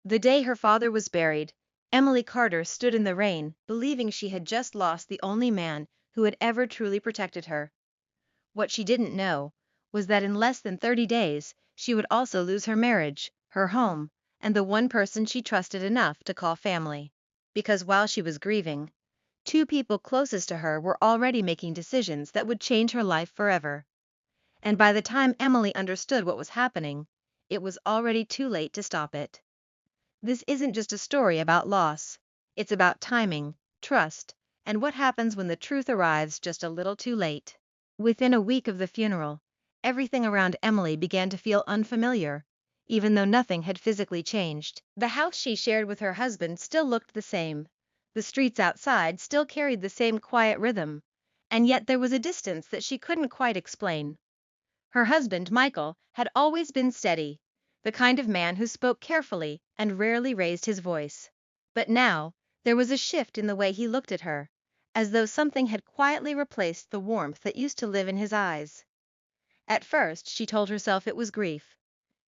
The day her father was buried, Emily Carter stood in the rain, believing she had just lost the only man who had ever truly protected her. What she didn't know was that in less than 30 days, she would also lose her marriage, her home, and the one person she trusted enough to call family. Because while she was grieving, two people closest to her were already making decisions that would change her life forever. And by the time Emily understood what was happening, it was already too late to stop it. This isn't just a story about loss. It's about timing, trust, and what happens when the truth arrives just a little too late. Within a week of the funeral, everything around Emily began to feel unfamiliar, even though nothing had physically changed. The house she shared with her husband still looked the same. The streets outside still carried the same quiet rhythm, and yet there was a distance that she couldn't quite explain. Her husband, Michael, had always been steady, the kind of man who spoke carefully and rarely raised his voice. But now, there was a shift in the way he looked at her, as though something had quietly replaced the warmth that used to live in his eyes. At first, she told herself it was grief.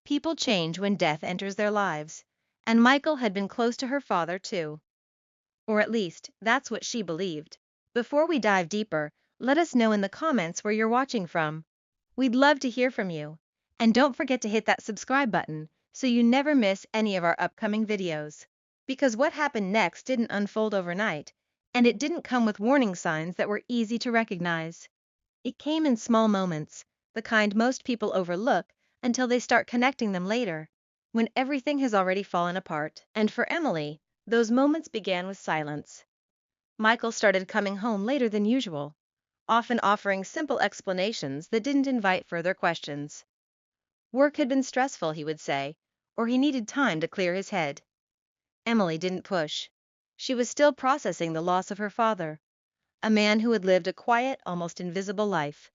People change when death enters their lives, and Michael had been close to her father too. Or at least, that's what she believed. Before we dive deeper, let us know in the comments where you're watching from. We'd love to hear from you. And don't forget to hit that subscribe button so you never miss any of our upcoming videos. Because what happened next didn't unfold overnight, and it didn't come with warning signs that were easy to recognize. It came in small moments, the kind most people overlook until they start connecting them later, when everything has already fallen apart. And for Emily, those moments began with silence. Michael started coming home later than usual, often offering simple explanations that didn't invite further questions. Work had been stressful, he would say, or he needed time to clear his head. Emily didn't push. She was still processing the loss of her father, a man who had lived a quiet, almost invisible life.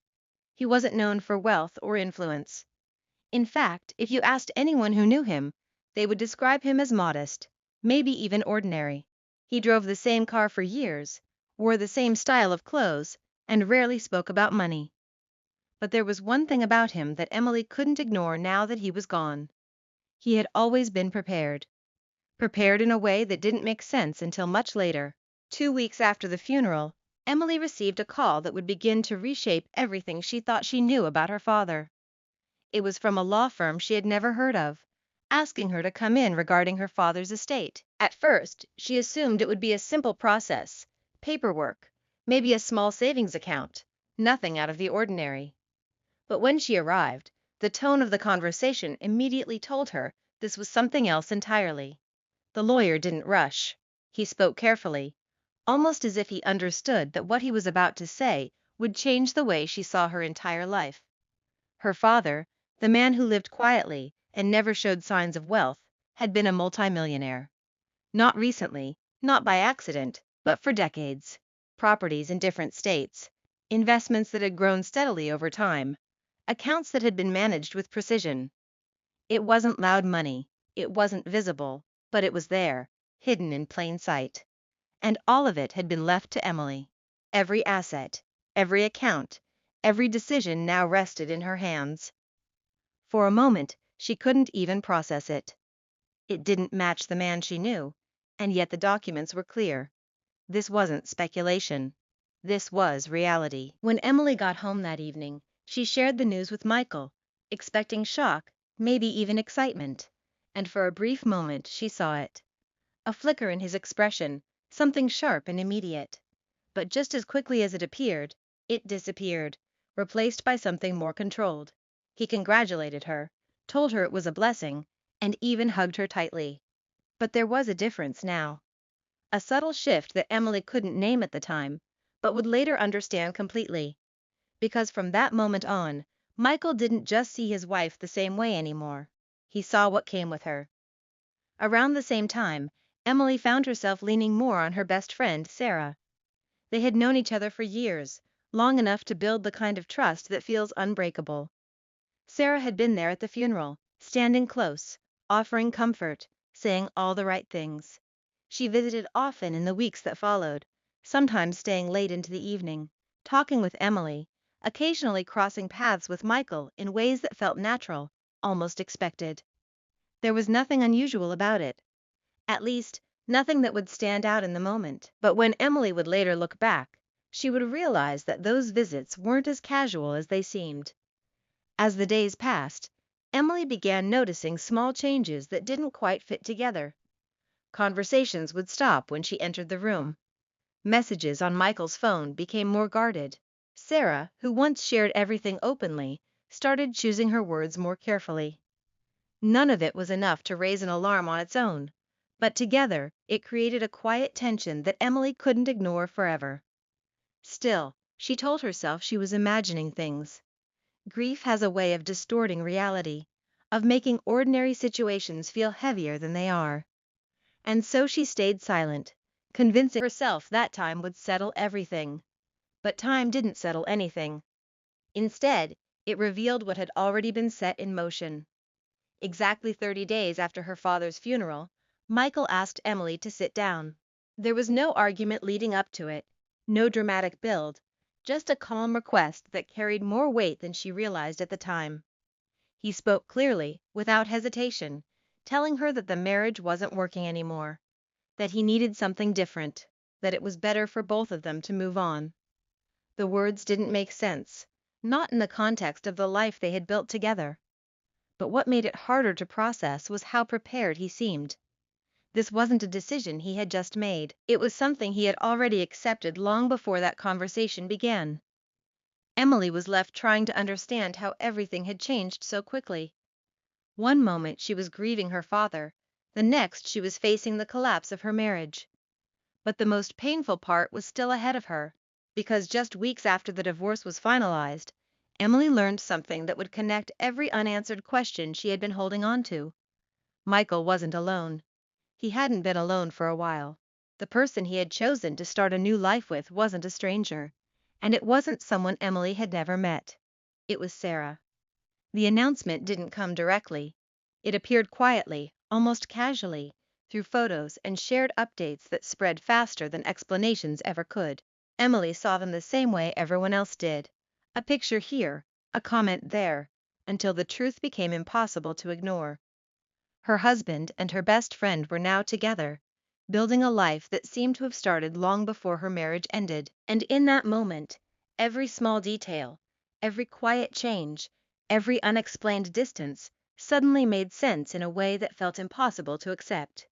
He wasn't known for wealth or influence. In fact, if you asked anyone who knew him, they would describe him as modest, maybe even ordinary. He drove the same car for years, wore the same style of clothes, and rarely spoke about money. But there was one thing about him that Emily couldn't ignore now that he was gone. He had always been prepared. Prepared in a way that didn't make sense until much later. 2 weeks after the funeral, Emily received a call that would begin to reshape everything she thought she knew about her father. It was from a law firm she had never heard of, asking her to come in regarding her father's estate. At first, she assumed it would be a simple process, paperwork, maybe a small savings account, nothing out of the ordinary. But when she arrived, the tone of the conversation immediately told her this was something else entirely. The lawyer didn't rush. He spoke carefully, almost as if he understood that what he was about to say would change the way she saw her entire life. Her father, the man who lived quietly and never showed signs of wealth, had been a multimillionaire. Not recently, not by accident, but for decades. Properties in different states, investments that had grown steadily over time, accounts that had been managed with precision. It wasn't loud money, it wasn't visible, but it was there, hidden in plain sight. And all of it had been left to Emily. Every asset, every account, every decision now rested in her hands. For a moment, she couldn't even process it. It didn't match the man she knew, and yet the documents were clear. This wasn't speculation. This was reality. When Emily got home that evening, she shared the news with Michael, expecting shock, maybe even excitement. And for a brief moment she saw it. A flicker in his expression, something sharp and immediate. But just as quickly as it appeared, it disappeared, replaced by something more controlled. He congratulated her, told her it was a blessing, and even hugged her tightly. But there was a difference now. A subtle shift that Emily couldn't name at the time, but would later understand completely. Because from that moment on, Michael didn't just see his wife the same way anymore. He saw what came with her. Around the same time, Emily found herself leaning more on her best friend, Sarah. They had known each other for years, long enough to build the kind of trust that feels unbreakable. Sarah had been there at the funeral, standing close, offering comfort, saying all the right things. She visited often in the weeks that followed, sometimes staying late into the evening, talking with Emily, occasionally crossing paths with Michael in ways that felt natural, almost expected. There was nothing unusual about it, At least, nothing that would stand out in the moment. But when Emily would later look back, she would realize that those visits weren't as casual as they seemed. As the days passed, Emily began noticing small changes that didn't quite fit together. Conversations would stop when she entered the room. Messages on Michael's phone became more guarded. Sarah, who once shared everything openly, started choosing her words more carefully. None of it was enough to raise an alarm on its own, but together it created a quiet tension that Emily couldn't ignore forever. Still, she told herself she was imagining things. Grief has a way of distorting reality, of making ordinary situations feel heavier than they are. And so she stayed silent, convincing herself that time would settle everything. But time didn't settle anything. Instead, it revealed what had already been set in motion. Exactly 30 days after her father's funeral, Michael asked Emily to sit down. There was no argument leading up to it, no dramatic build, just a calm request that carried more weight than she realized at the time. He spoke clearly, without hesitation, telling her that the marriage wasn't working anymore, that he needed something different, that it was better for both of them to move on. The words didn't make sense, not in the context of the life they had built together. But what made it harder to process was how prepared he seemed. This wasn't a decision he had just made. It was something he had already accepted long before that conversation began. Emily was left trying to understand how everything had changed so quickly. One moment she was grieving her father, the next she was facing the collapse of her marriage. But the most painful part was still ahead of her, because just weeks after the divorce was finalized, Emily learned something that would connect every unanswered question she had been holding on to. Michael wasn't alone. He hadn't been alone for a while. The person he had chosen to start a new life with wasn't a stranger, and it wasn't someone Emily had never met. It was Sarah. The announcement didn't come directly. It appeared quietly, almost casually, through photos and shared updates that spread faster than explanations ever could. Emily saw them the same way everyone else did. A picture here, a comment there, until the truth became impossible to ignore. Her husband and her best friend were now together, building a life that seemed to have started long before her marriage ended. And in that moment, every small detail, every quiet change, every unexplained distance suddenly made sense in a way that felt impossible to accept.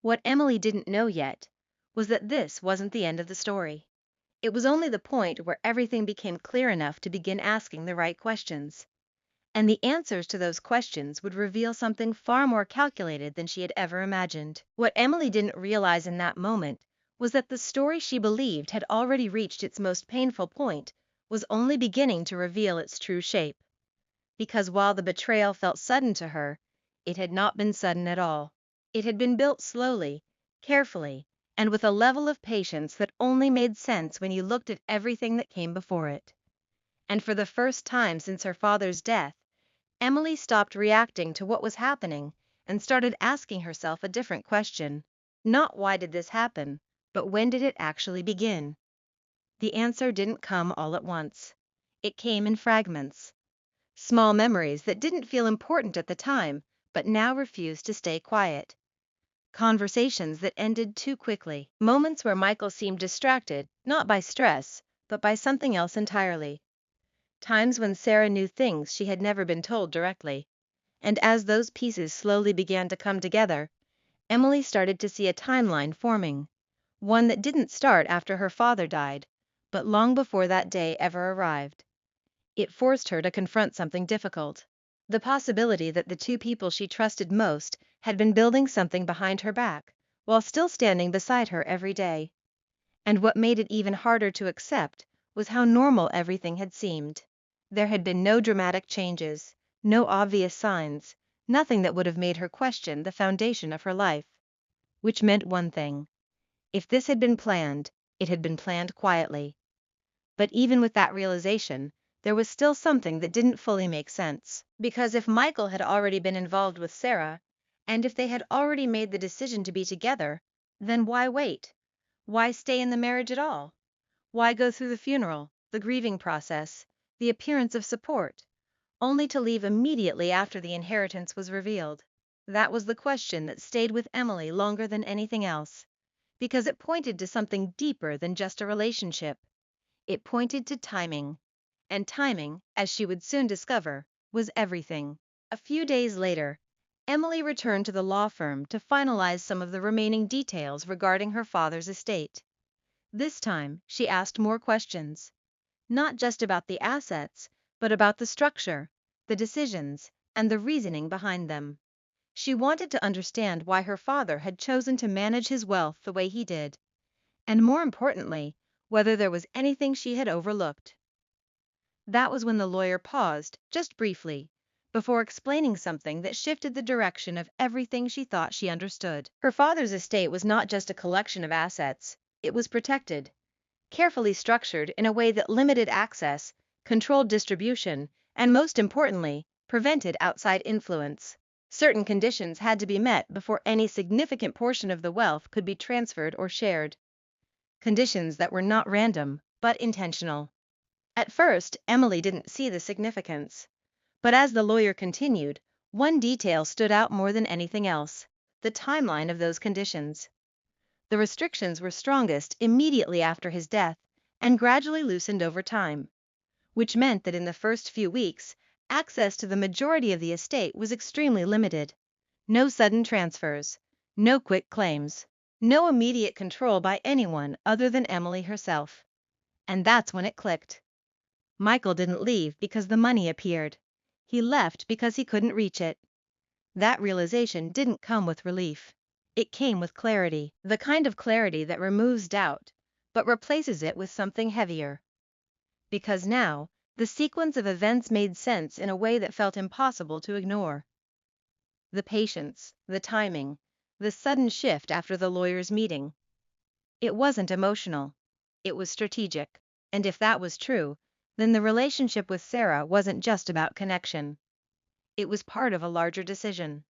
What Emily didn't know yet was that this wasn't the end of the story. It was only the point where everything became clear enough to begin asking the right questions. And the answers to those questions would reveal something far more calculated than she had ever imagined. What Emily didn't realize in that moment was that the story she believed had already reached its most painful point was only beginning to reveal its true shape. Because while the betrayal felt sudden to her, it had not been sudden at all. It had been built slowly, carefully, and with a level of patience that only made sense when you looked at everything that came before it. And for the first time since her father's death, Emily stopped reacting to what was happening and started asking herself a different question. Not why did this happen, but when did it actually begin? The answer didn't come all at once. It came in fragments. Small memories that didn't feel important at the time, but now refused to stay quiet. Conversations that ended too quickly. Moments where Michael seemed distracted, not by stress, but by something else entirely. Times when Sarah knew things she had never been told directly. And as those pieces slowly began to come together, Emily started to see a timeline forming. One that didn't start after her father died, but long before that day ever arrived. It forced her to confront something difficult. The possibility that the two people she trusted most had been building something behind her back, while still standing beside her every day. And what made it even harder to accept was how normal everything had seemed. There had been no dramatic changes, no obvious signs, nothing that would have made her question the foundation of her life. Which meant one thing. If this had been planned, it had been planned quietly. But even with that realization, there was still something that didn't fully make sense. Because if Michael had already been involved with Sarah, and if they had already made the decision to be together, then why wait? Why stay in the marriage at all? Why go through the funeral, the grieving process, the appearance of support, only to leave immediately after the inheritance was revealed? That was the question that stayed with Emily longer than anything else, because it pointed to something deeper than just a relationship. It pointed to timing. And timing, as she would soon discover, was everything. A few days later, Emily returned to the law firm to finalize some of the remaining details regarding her father's estate. This time, she asked more questions, not just about the assets, but about the structure, the decisions, and the reasoning behind them. She wanted to understand why her father had chosen to manage his wealth the way he did, and more importantly, whether there was anything she had overlooked. That was when the lawyer paused, just briefly, before explaining something that shifted the direction of everything she thought she understood. Her father's estate was not just a collection of assets, it was protected, carefully structured in a way that limited access, controlled distribution, and most importantly, prevented outside influence. Certain conditions had to be met before any significant portion of the wealth could be transferred or shared. Conditions that were not random, but intentional. At first, Emily didn't see the significance. But as the lawyer continued, one detail stood out more than anything else: the timeline of those conditions. The restrictions were strongest immediately after his death and gradually loosened over time, which meant that in the first few weeks, access to the majority of the estate was extremely limited. No sudden transfers, no quick claims, no immediate control by anyone other than Emily herself. And that's when it clicked. Michael didn't leave because the money appeared. He left because he couldn't reach it. That realization didn't come with relief. It came with clarity, the kind of clarity that removes doubt, but replaces it with something heavier. Because now, the sequence of events made sense in a way that felt impossible to ignore. The patience, the timing, the sudden shift after the lawyer's meeting. It wasn't emotional. It was strategic. And if that was true, then the relationship with Sarah wasn't just about connection. It was part of a larger decision.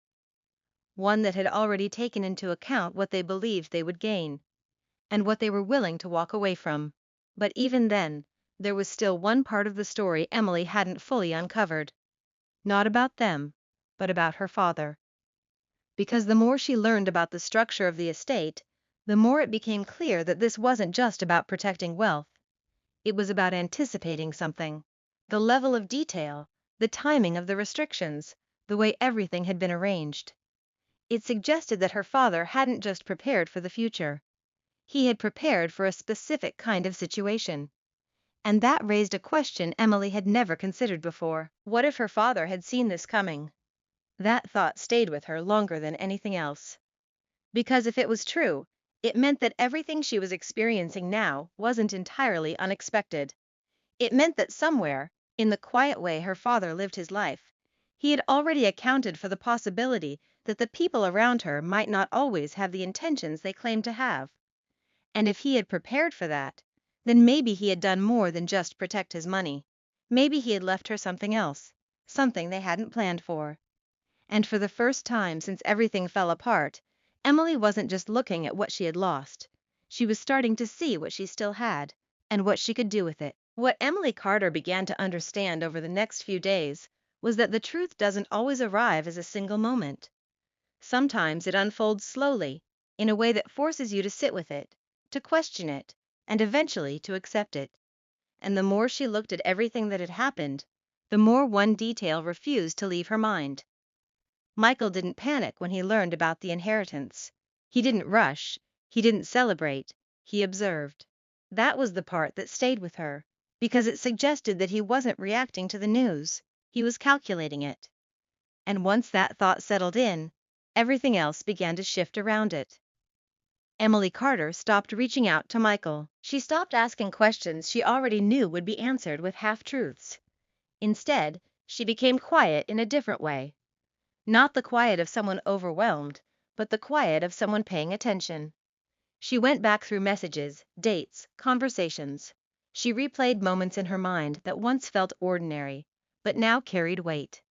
One that had already taken into account what they believed they would gain, and what they were willing to walk away from. But even then, there was still one part of the story Emily hadn't fully uncovered. Not about them, but about her father. Because the more she learned about the structure of the estate, the more it became clear that this wasn't just about protecting wealth. It was about anticipating something. The level of detail, the timing of the restrictions, the way everything had been arranged. It suggested that her father hadn't just prepared for the future. He had prepared for a specific kind of situation. And that raised a question Emily had never considered before. What if her father had seen this coming? That thought stayed with her longer than anything else. Because if it was true, it meant that everything she was experiencing now wasn't entirely unexpected. It meant that somewhere, in the quiet way her father lived his life, he had already accounted for the possibility that the people around her might not always have the intentions they claimed to have. And if he had prepared for that, then maybe he had done more than just protect his money. Maybe he had left her something else, something they hadn't planned for. And for the first time since everything fell apart, Emily wasn't just looking at what she had lost. She was starting to see what she still had, and what she could do with it. What Emily Carter began to understand over the next few days was that the truth doesn't always arrive as a single moment. Sometimes it unfolds slowly, in a way that forces you to sit with it, to question it, and eventually to accept it. And the more she looked at everything that had happened, the more one detail refused to leave her mind. Michael didn't panic when he learned about the inheritance. He didn't rush, he didn't celebrate, he observed. That was the part that stayed with her, because it suggested that he wasn't reacting to the news, he was calculating it. And once that thought settled in, everything else began to shift around it. Emily Carter stopped reaching out to Michael. She stopped asking questions she already knew would be answered with half-truths. Instead, she became quiet in a different way. Not the quiet of someone overwhelmed, but the quiet of someone paying attention. She went back through messages, dates, conversations. She replayed moments in her mind that once felt ordinary, but now carried weight.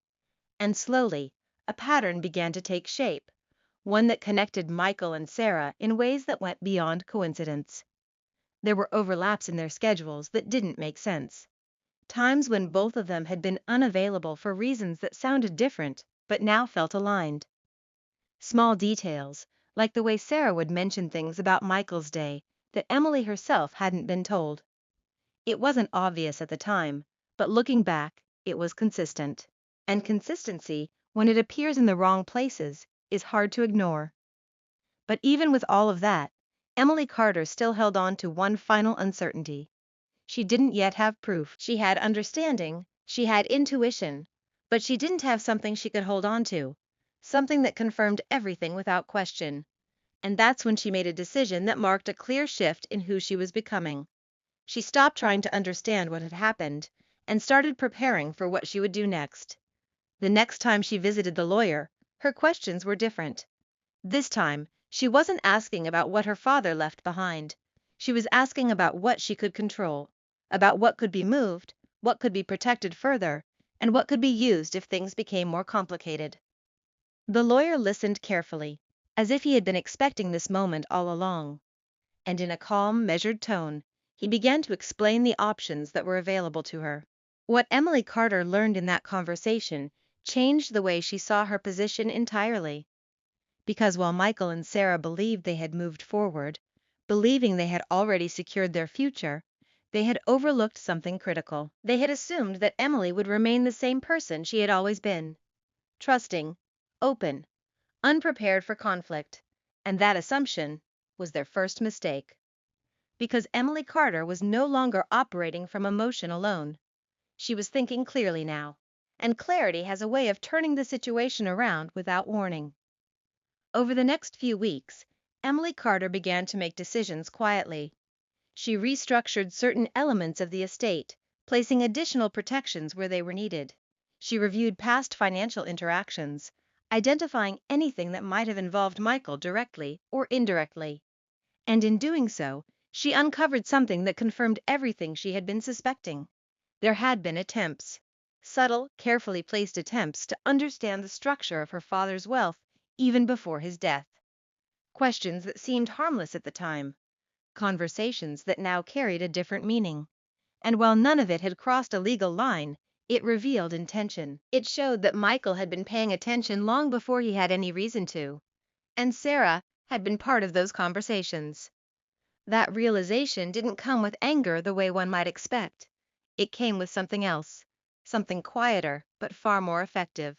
And slowly, a pattern began to take shape, one that connected Michael and Sarah in ways that went beyond coincidence. There were overlaps in their schedules that didn't make sense. Times when both of them had been unavailable for reasons that sounded different, but now felt aligned. Small details, like the way Sarah would mention things about Michael's day that Emily herself hadn't been told. It wasn't obvious at the time, but looking back, it was consistent. And consistency, when it appears in the wrong places, is hard to ignore. But even with all of that, Emily Carter still held on to one final uncertainty. She didn't yet have proof. She had understanding, she had intuition, but she didn't have something she could hold on to, something that confirmed everything without question. And that's when she made a decision that marked a clear shift in who she was becoming. She stopped trying to understand what had happened and started preparing for what she would do next. The next time she visited the lawyer, her questions were different. This time, she wasn't asking about what her father left behind. She was asking about what she could control, about what could be moved, what could be protected further, and what could be used if things became more complicated. The lawyer listened carefully, as if he had been expecting this moment all along. And in a calm, measured tone, he began to explain the options that were available to her. What Emily Carter learned in that conversation changed the way she saw her position entirely. Because while Michael and Sarah believed they had moved forward, believing they had already secured their future, they had overlooked something critical. They had assumed that Emily would remain the same person she had always been, trusting, open, unprepared for conflict, and that assumption was their first mistake. Because Emily Carter was no longer operating from emotion alone. She was thinking clearly now, and clarity has a way of turning the situation around without warning. Over the next few weeks, Emily Carter began to make decisions quietly. She restructured certain elements of the estate, placing additional protections where they were needed. She reviewed past financial interactions, identifying anything that might have involved Michael directly or indirectly. And in doing so, she uncovered something that confirmed everything she had been suspecting. There had been attempts, subtle, carefully placed attempts to understand the structure of her father's wealth even before his death. Questions that seemed harmless at the time, conversations that now carried a different meaning. And while none of it had crossed a legal line, it revealed intention. It showed that Michael had been paying attention long before he had any reason to, and Sarah had been part of those conversations. That realization didn't come with anger the way one might expect. It came with something else, something quieter but far more effective.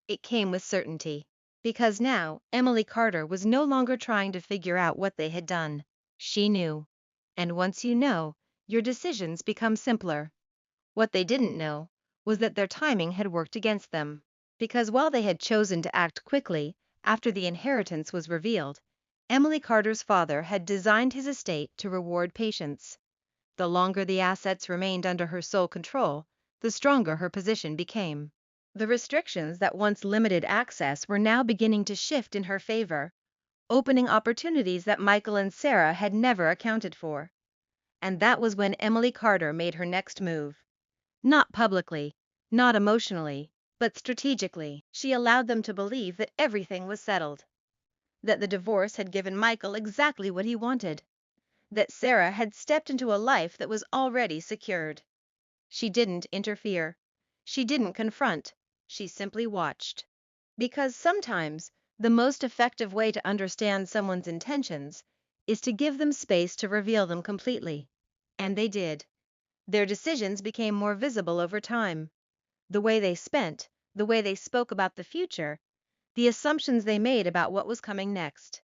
It came with certainty. Because now, Emily Carter was no longer trying to figure out what they had done. She knew. And once you know, your decisions become simpler. What they didn't know was that their timing had worked against them. Because while they had chosen to act quickly after the inheritance was revealed, Emily Carter's father had designed his estate to reward patience. The longer the assets remained under her sole control, the stronger her position became. The restrictions that once limited access were now beginning to shift in her favor, opening opportunities that Michael and Sarah had never accounted for. And that was when Emily Carter made her next move. Not publicly, not emotionally, but strategically. She allowed them to believe that everything was settled, that the divorce had given Michael exactly what he wanted, that Sarah had stepped into a life that was already secured. She didn't interfere. She didn't confront. She simply watched. Because sometimes the most effective way to understand someone's intentions is to give them space to reveal them completely. And they did. Their decisions became more visible over time. The way they spent, the way they spoke about the future, the assumptions they made about what was coming next.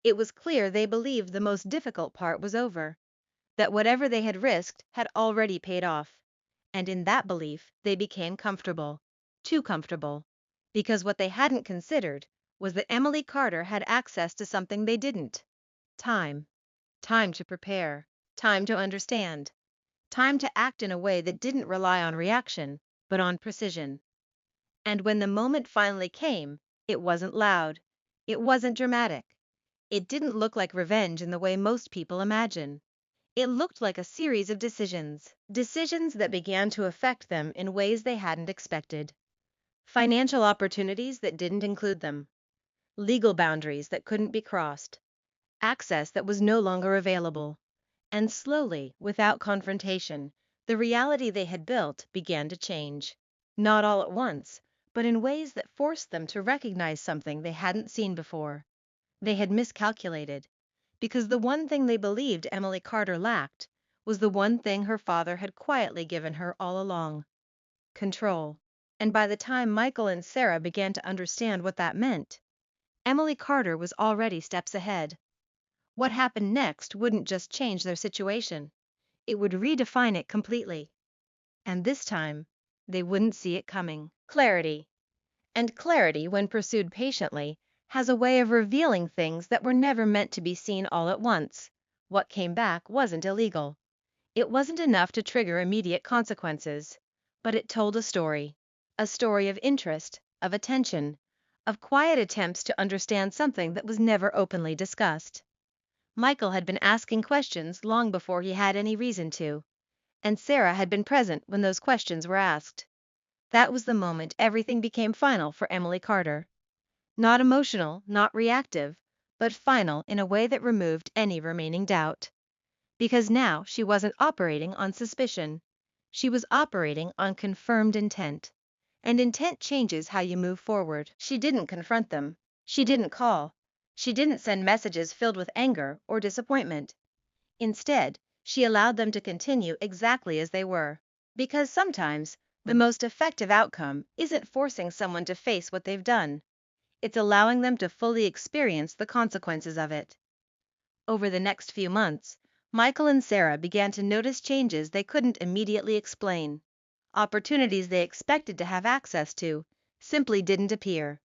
It was clear they believed the most difficult part was over, that whatever they had risked had already paid off. And in that belief, they became comfortable. Too comfortable. Because what they hadn't considered was that Emily Carter had access to something they didn't. Time. Time to prepare. Time to understand. Time to act in a way that didn't rely on reaction, but on precision. And when the moment finally came, it wasn't loud. It wasn't dramatic. It didn't look like revenge in the way most people imagine. It looked like a series of decisions that began to affect them in ways they hadn't expected. Financial opportunities that didn't include them. Legal boundaries that couldn't be crossed. Access that was no longer available. And slowly, without confrontation, the reality they had built began to change. Not all at once, but in ways that forced them to recognize something they hadn't seen before. They had miscalculated, because the one thing they believed Emily Carter lacked was the one thing her father had quietly given her all along: control. And by the time Michael and Sarah began to understand what that meant, Emily Carter was already steps ahead. What happened next wouldn't just change their situation, it would redefine it completely. And this time, they wouldn't see it coming. Clarity. And clarity, when pursued patiently, has a way of revealing things that were never meant to be seen all at once. What came back wasn't illegal. It wasn't enough to trigger immediate consequences, but it told a story. A story of interest, of attention, of quiet attempts to understand something that was never openly discussed. Michael had been asking questions long before he had any reason to, and Sarah had been present when those questions were asked. That was the moment everything became final for Emily Carter. Not emotional, not reactive, but final in a way that removed any remaining doubt. Because now she wasn't operating on suspicion. She was operating on confirmed intent. And intent changes how you move forward. She didn't confront them. She didn't call. She didn't send messages filled with anger or disappointment. Instead, she allowed them to continue exactly as they were. Because sometimes, the most effective outcome isn't forcing someone to face what they've done. It's allowing them to fully experience the consequences of it. Over the next few months, Michael and Sarah began to notice changes they couldn't immediately explain. Opportunities they expected to have access to simply didn't appear.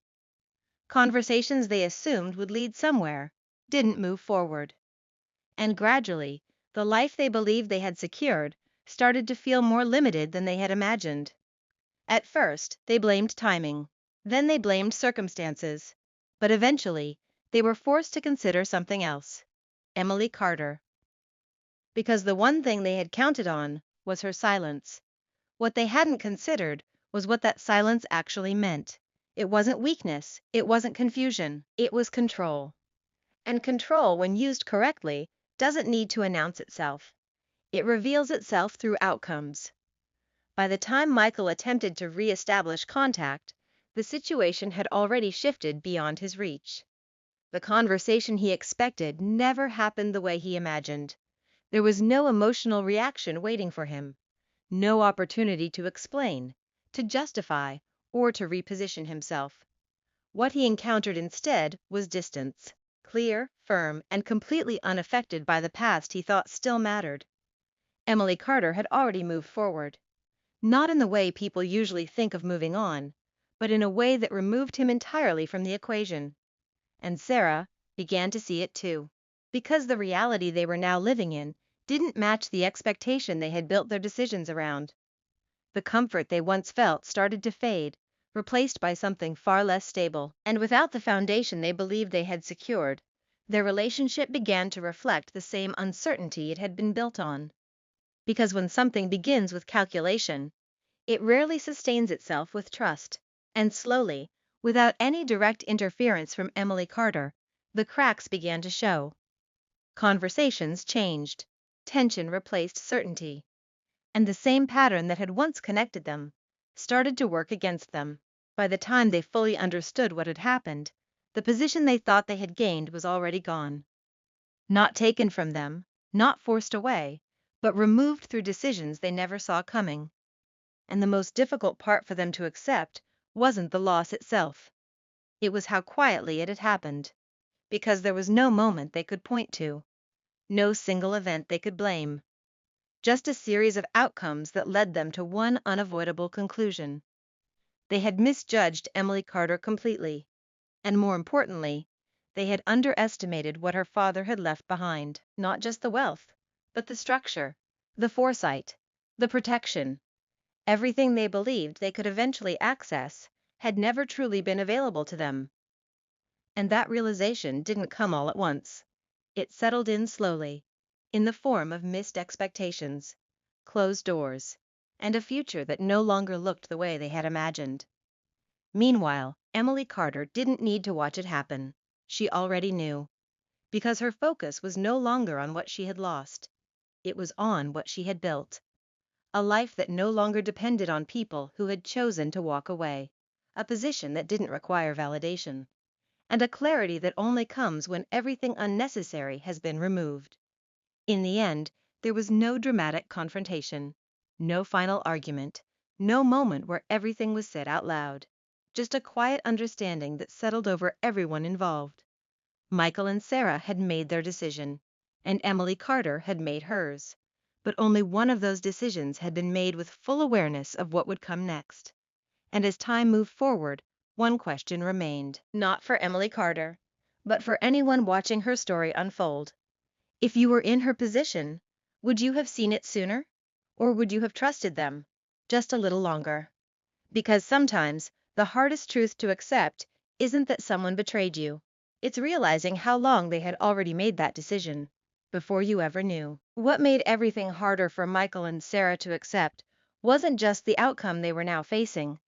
Conversations they assumed would lead somewhere didn't move forward. And gradually, the life they believed they had secured started to feel more limited than they had imagined. At first, they blamed timing. Then they blamed circumstances. But eventually, they were forced to consider something else: Emily Carter. Because the one thing they had counted on was her silence. What they hadn't considered was what that silence actually meant. It wasn't weakness, it wasn't confusion, it was control. And control, when used correctly, doesn't need to announce itself. It reveals itself through outcomes. By the time Michael attempted to re-establish contact, the situation had already shifted beyond his reach. The conversation he expected never happened the way he imagined. There was no emotional reaction waiting for him, no opportunity to explain, to justify, or to reposition himself. What he encountered instead was distance, clear, firm, and completely unaffected by the past he thought still mattered. Emily Carter had already moved forward. Not in the way people usually think of moving on, but in a way that removed him entirely from the equation. And Sarah began to see it too. Because the reality they were now living in didn't match the expectation they had built their decisions around. The comfort they once felt started to fade, replaced by something far less stable. And without the foundation they believed they had secured, their relationship began to reflect the same uncertainty it had been built on. Because when something begins with calculation, it rarely sustains itself with trust. And slowly, without any direct interference from Emily Carter, the cracks began to show. Conversations changed. Tension replaced certainty. And the same pattern that had once connected them started to work against them. By the time they fully understood what had happened, the position they thought they had gained was already gone. Not taken from them, not forced away, but removed through decisions they never saw coming. And the most difficult part for them to accept wasn't the loss itself. It was how quietly it had happened. Because there was no moment they could point to, no single event they could blame. Just a series of outcomes that led them to one unavoidable conclusion. They had misjudged Emily Carter completely. And more importantly, they had underestimated what her father had left behind. Not just the wealth, but the structure, the foresight, the protection. Everything they believed they could eventually access had never truly been available to them. And that realization didn't come all at once. It settled in slowly, in the form of missed expectations, closed doors, and a future that no longer looked the way they had imagined. Meanwhile, Emily Carter didn't need to watch it happen. She already knew. Because her focus was no longer on what she had lost. It was on what she had built. A life that no longer depended on people who had chosen to walk away. a position that didn't require validation, and a clarity that only comes when everything unnecessary has been removed. In the end, there was no dramatic confrontation, no final argument, no moment where everything was said out loud. Just a quiet understanding that settled over everyone involved. Michael and Sarah had made their decision, and Emily Carter had made hers. But only one of those decisions had been made with full awareness of what would come next. And as time moved forward, one question remained, not for Emily Carter, but for anyone watching her story unfold. If you were in her position, would you have seen it sooner? Or would you have trusted them just a little longer? Because sometimes the hardest truth to accept isn't that someone betrayed you. It's realizing how long they had already made that decision before you ever knew. What made everything harder for Michael and Sarah to accept wasn't just the outcome they were now facing.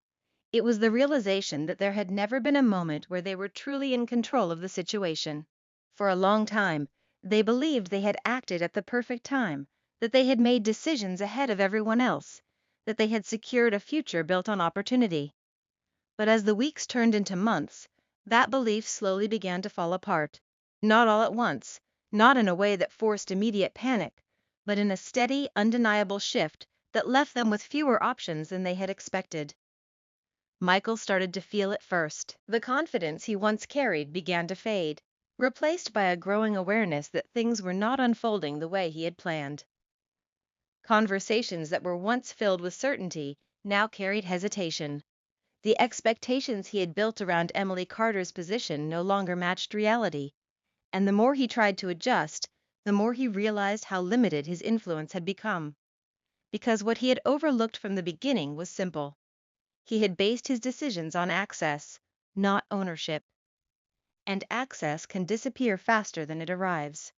It was the realization that there had never been a moment where they were truly in control of the situation. For a long time, they believed they had acted at the perfect time, that they had made decisions ahead of everyone else, that they had secured a future built on opportunity. But as the weeks turned into months, that belief slowly began to fall apart. Not all at once, not in a way that forced immediate panic, but in a steady, undeniable shift that left them with fewer options than they had expected. Michael started to feel it first. The confidence he once carried began to fade, replaced by a growing awareness that things were not unfolding the way he had planned. Conversations that were once filled with certainty now carried hesitation. The expectations he had built around Emily Carter's position no longer matched reality, and the more he tried to adjust, the more he realized how limited his influence had become. Because what he had overlooked from the beginning was simple. He had based his decisions on access, not ownership. And access can disappear faster than it arrives.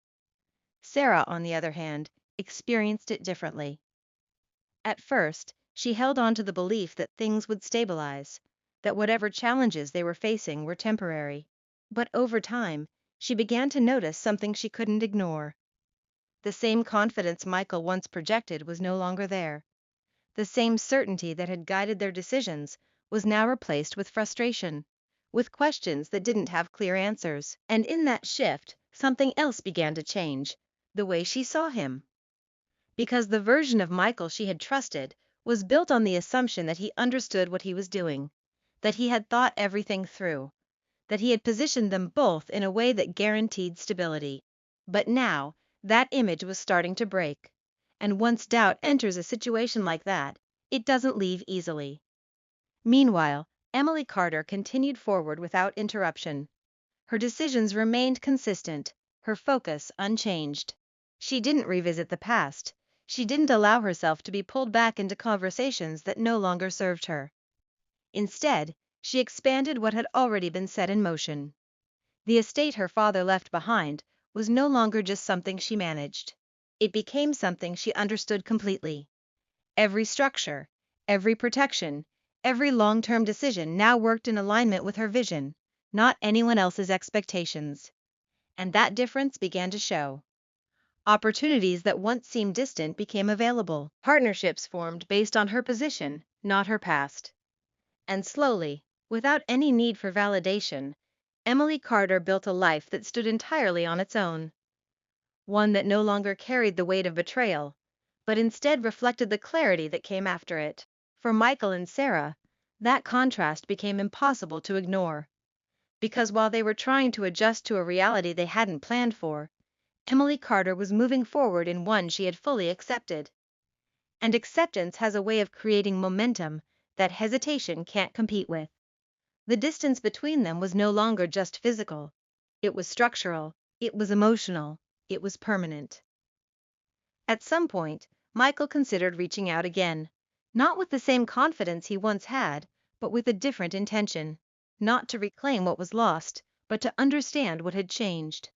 Sarah, on the other hand, experienced it differently. At first, she held on to the belief that things would stabilize, that whatever challenges they were facing were temporary. But over time, she began to notice something she couldn't ignore. The same confidence Michael once projected was no longer there. The same certainty that had guided their decisions was now replaced with frustration, with questions that didn't have clear answers. And in that shift, something else began to change, the way she saw him. Because the version of Michael she had trusted was built on the assumption that he understood what he was doing, that he had thought everything through, that he had positioned them both in a way that guaranteed stability. But now, that image was starting to break. And once doubt enters a situation like that, it doesn't leave easily. Meanwhile, Emily Carter continued forward without interruption. Her decisions remained consistent, her focus unchanged. She didn't revisit the past. She didn't allow herself to be pulled back into conversations that no longer served her. Instead, she expanded what had already been set in motion. The estate her father left behind was no longer just something she managed. It became something she understood completely. Every structure, every protection, every long-term decision now worked in alignment with her vision, not anyone else's expectations. And that difference began to show. Opportunities that once seemed distant became available. Partnerships formed based on her position, not her past. And slowly, without any need for validation, Emily Carter built a life that stood entirely on its own. One that no longer carried the weight of betrayal, but instead reflected the clarity that came after it. For Michael and Sarah, that contrast became impossible to ignore. Because while they were trying to adjust to a reality they hadn't planned for, Emily Carter was moving forward in one she had fully accepted. And acceptance has a way of creating momentum that hesitation can't compete with. The distance between them was no longer just physical. It was structural, it was emotional, it was permanent. At some point, Michael considered reaching out again, not with the same confidence he once had, but with a different intention, not to reclaim what was lost, but to understand what had changed.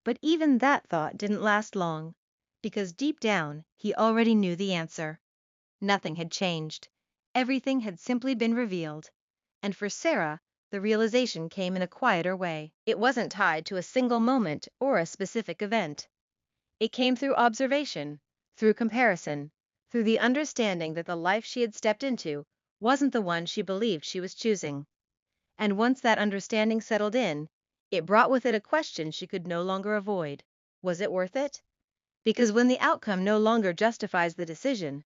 But even that thought didn't last long, because deep down, he already knew the answer. Nothing had changed. Everything had simply been revealed. And for Sarah, the realization came in a quieter way. It wasn't tied to a single moment or a specific event. It came through observation, through comparison, through the understanding that the life she had stepped into wasn't the one she believed she was choosing. And once that understanding settled in, it brought with it a question she could no longer avoid. Was it worth it? Because when the outcome no longer justifies the decision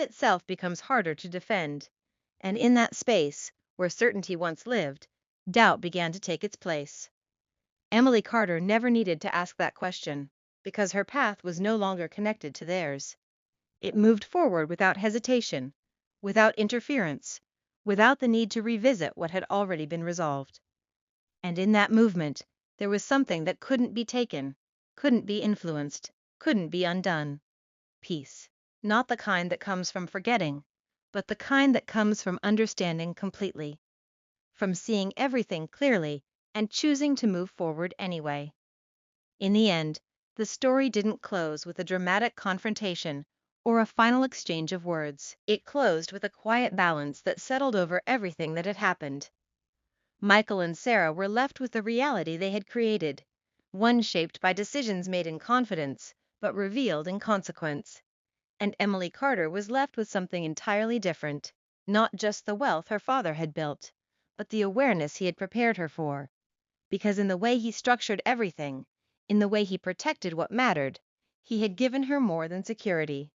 itself becomes harder to defend. And in that space, where certainty once lived, doubt began to take its place. Emily Carter never needed to ask that question, because her path was no longer connected to theirs. It moved forward without hesitation, without interference, without the need to revisit what had already been resolved. And in that movement, there was something that couldn't be taken, couldn't be influenced, couldn't be undone. Peace. Not the kind that comes from forgetting, but the kind that comes from understanding completely, from seeing everything clearly and choosing to move forward anyway. In the end, the story didn't close with a dramatic confrontation or a final exchange of words. It closed with a quiet balance that settled over everything that had happened. Michael and Sarah were left with the reality they had created, one shaped by decisions made in confidence, but revealed in consequence. And Emily Carter was left with something entirely different, not just the wealth her father had built, but the awareness he had prepared her for. Because in the way he structured everything, in the way he protected what mattered, he had given her more than security.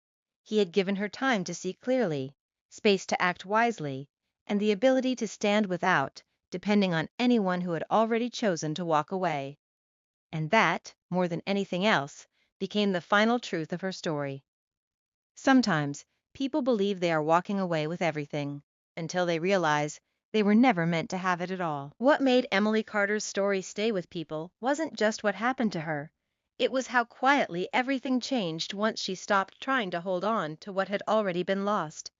He had given her time to see clearly, space to act wisely, and the ability to stand without, depending on anyone who had already chosen to walk away. And that, more than anything else, became the final truth of her story. Sometimes, people believe they are walking away with everything, until they realize they were never meant to have it at all. What made Emily Carter's story stay with people wasn't just what happened to her. It was how quietly everything changed once she stopped trying to hold on to what had already been lost.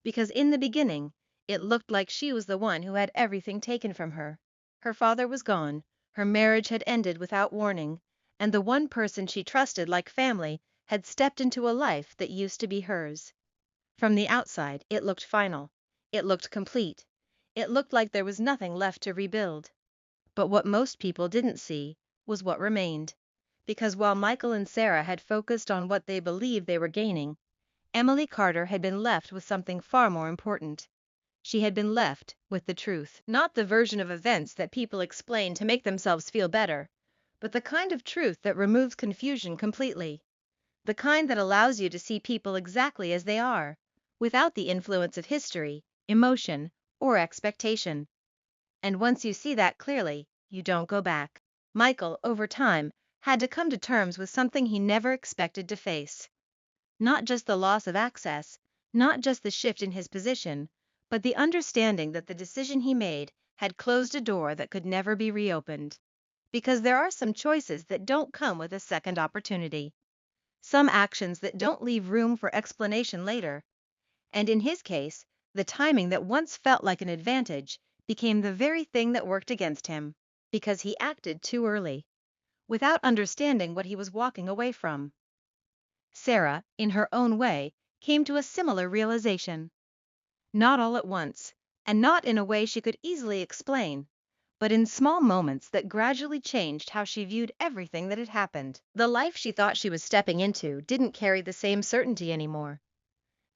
Because in the beginning, it looked like she was the one who had everything taken from her. Her father was gone, her marriage had ended without warning, and the one person she trusted like family had stepped into a life that used to be hers. From the outside, it looked final. It looked complete. It looked like there was nothing left to rebuild. But what most people didn't see was what remained. Because while Michael and Sarah had focused on what they believed they were gaining, Emily Carter had been left with something far more important. She had been left with the truth. Not the version of events that people explain to make themselves feel better, but the kind of truth that removes confusion completely. The kind that allows you to see people exactly as they are, without the influence of history, emotion, or expectation. And once you see that clearly, you don't go back. Michael, over time, had to come to terms with something he never expected to face. Not just the loss of access, not just the shift in his position, but the understanding that the decision he made had closed a door that could never be reopened. Because there are some choices that don't come with a second opportunity. Some actions that don't leave room for explanation later. And in his case, the timing that once felt like an advantage became the very thing that worked against him, because he acted too early, without understanding what he was walking away from. Sarah, in her own way, came to a similar realization. Not all at once, and not in a way she could easily explain, but in small moments that gradually changed how she viewed everything that had happened. The life she thought she was stepping into didn't carry the same certainty anymore.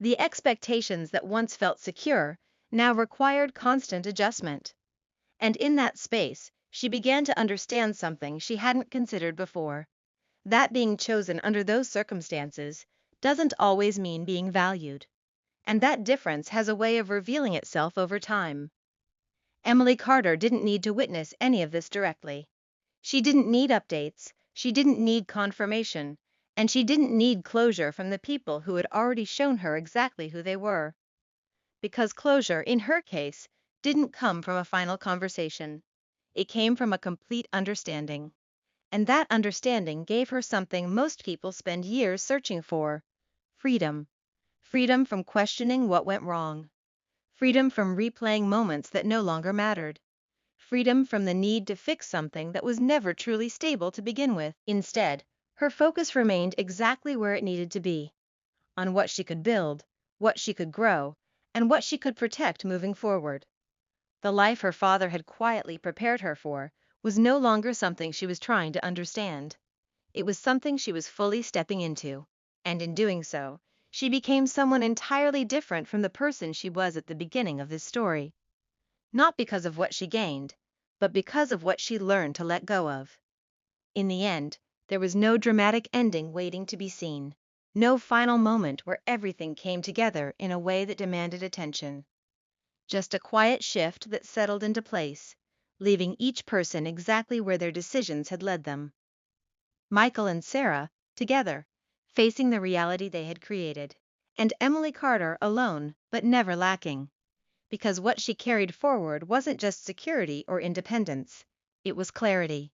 The expectations that once felt secure now required constant adjustment. And in that space, she began to understand something she hadn't considered before. That being chosen under those circumstances doesn't always mean being valued. And that difference has a way of revealing itself over time. Emily Carter didn't need to witness any of this directly. She didn't need updates, she didn't need confirmation, and she didn't need closure from the people who had already shown her exactly who they were. Because closure, in her case, didn't come from a final conversation. It came from a complete understanding. And that understanding gave her something most people spend years searching for: freedom. Freedom from questioning what went wrong. Freedom from replaying moments that no longer mattered. Freedom from the need to fix something that was never truly stable to begin with. Instead, her focus remained exactly where it needed to be, on what she could build, what she could grow, and what she could protect moving forward. The life her father had quietly prepared her for was no longer something she was trying to understand. It was something she was fully stepping into, and in doing so, she became someone entirely different from the person she was at the beginning of this story. Not because of what she gained, but because of what she learned to let go of. In the end, there was no dramatic ending waiting to be seen. No final moment where everything came together in a way that demanded attention. Just a quiet shift that settled into place, leaving each person exactly where their decisions had led them. Michael and Sarah, together, facing the reality they had created, and Emily Carter alone, but never lacking. Because what she carried forward wasn't just security or independence, it was clarity.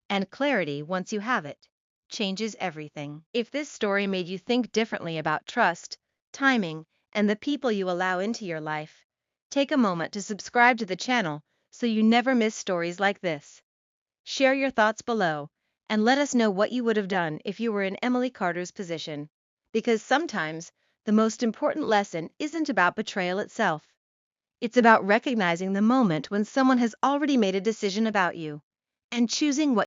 And clarity, once you have it, changes everything. If this story made you think differently about trust, timing, and the people you allow into your life, take a moment to subscribe to the channel so you never miss stories like this. Share your thoughts below, and let us know what you would have done if you were in Emily Carter's position. Because sometimes, the most important lesson isn't about betrayal itself. It's about recognizing the moment when someone has already made a decision about you and choosing what